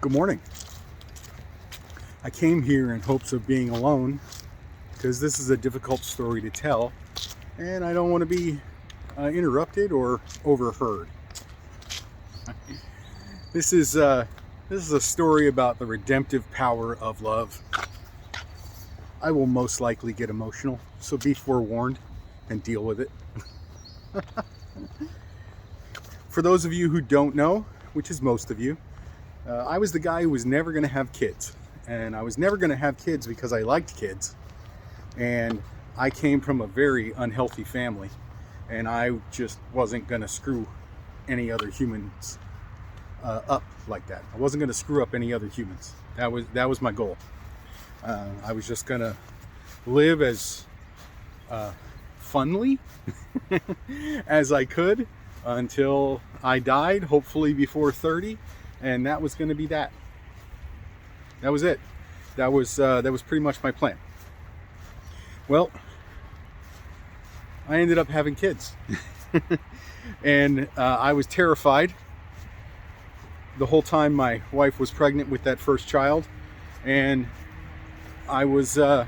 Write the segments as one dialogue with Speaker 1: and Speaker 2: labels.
Speaker 1: Good morning. I came here in hopes of being alone because this is a difficult story to tell and I don't want to be interrupted or overheard. This is a story about the redemptive power of love. I will most likely get emotional, so be forewarned and deal with it. For those of you who don't know, which is most of you, I was the guy who was never going to have kids. And I was never going to have kids because I liked kids. And I came from a very unhealthy family. And I just wasn't going to screw any other humans up like that. I wasn't going to screw up any other humans. That was my goal. I was just going to live as funly as I could until I died, hopefully before 30. And that was going to be that. That was it. That was pretty much my plan. Well, I ended up having kids, and I was terrified the whole time my wife was pregnant with that first child, and I was I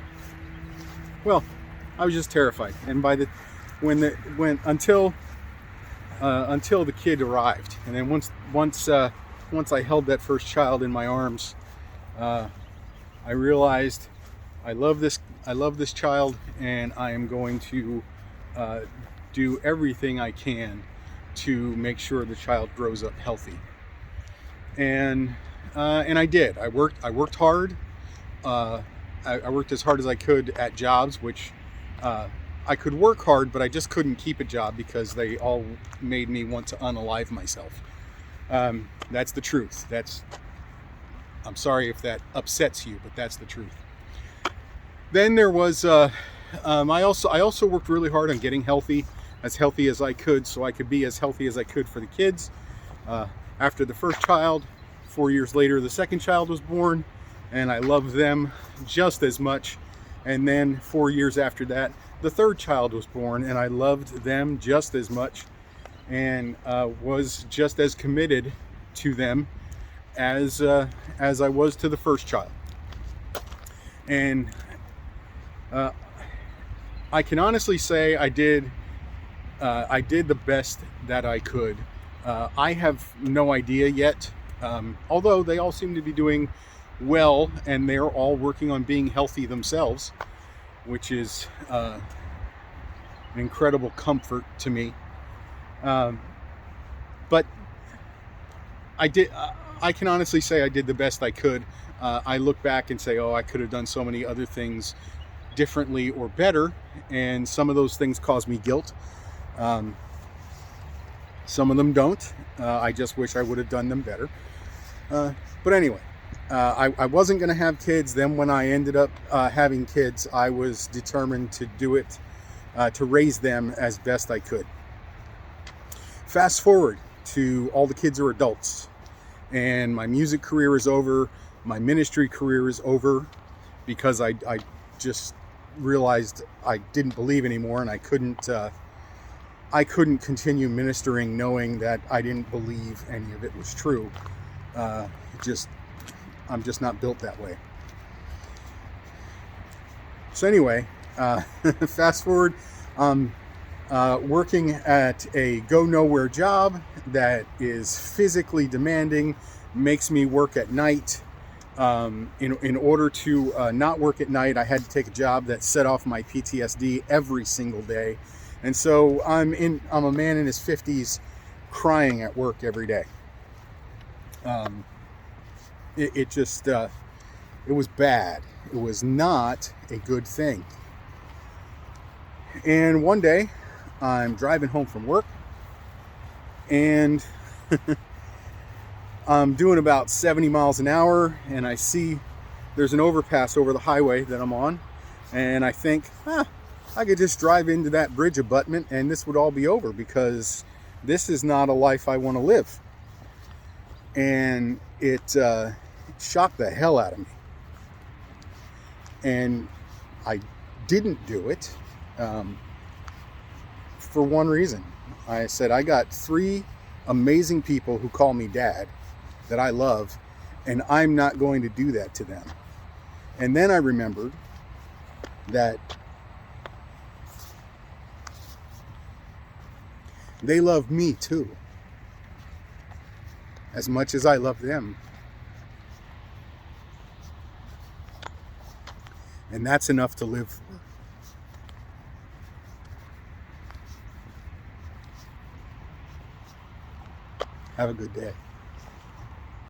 Speaker 1: was just terrified. And until the kid arrived, and then once I held that first child in my arms, I realized I love this child, and I am going to do everything I can to make sure the child grows up healthy. And I did. I worked hard. I worked as hard as I could at jobs, which I could work hard, but I just couldn't keep a job because they all made me want to unalive myself. That's the truth. I'm sorry if that upsets you, but that's the truth. Then there was, I also worked really hard on getting healthy as I could, so I could be as healthy as I could for the kids. After the first child, 4 years later, the second child was born, and I loved them just as much. And then 4 years after that, the third child was born, and I loved them just as much, and was just as committed to them as I was to the first child. And I can honestly say I did the best that I could. I have no idea yet, although they all seem to be doing well, and they're all working on being healthy themselves, which is an incredible comfort to me. But I can honestly say I did the best I could. I look back and say, oh, I could have done so many other things differently or better, and some of those things cause me guilt. Some of them don't. I just wish I would have done them better. But anyway, I wasn't going to have kids. Then when I ended up having kids, I was determined to do it, to raise them as best I could. Fast forward to all the kids are adults, and my music career is over. My ministry career is over because I just realized I didn't believe anymore, and I couldn't continue ministering knowing that I didn't believe any of it was true. I'm just not built that way. So anyway, fast forward, working at a go nowhere job that is physically demanding, makes me work at night. In order to not work at night, I had to take a job that set off my PTSD every single day. And so I'm a man in his 50s crying at work every day. It was bad. It was not a good thing. And one day I'm driving home from work, and I'm doing about 70 miles an hour, and I see there's an overpass over the highway that I'm on, and I think, I could just drive into that bridge abutment and this would all be over, because this is not a life I want to live. And it shocked the hell out of me. And I didn't do it for one reason. I said, I got 3 amazing people who call me dad that I love, And I'm not going to do that to them. And then I remembered that they love me too, as much as I love them. And that's enough to live for. Have a good day.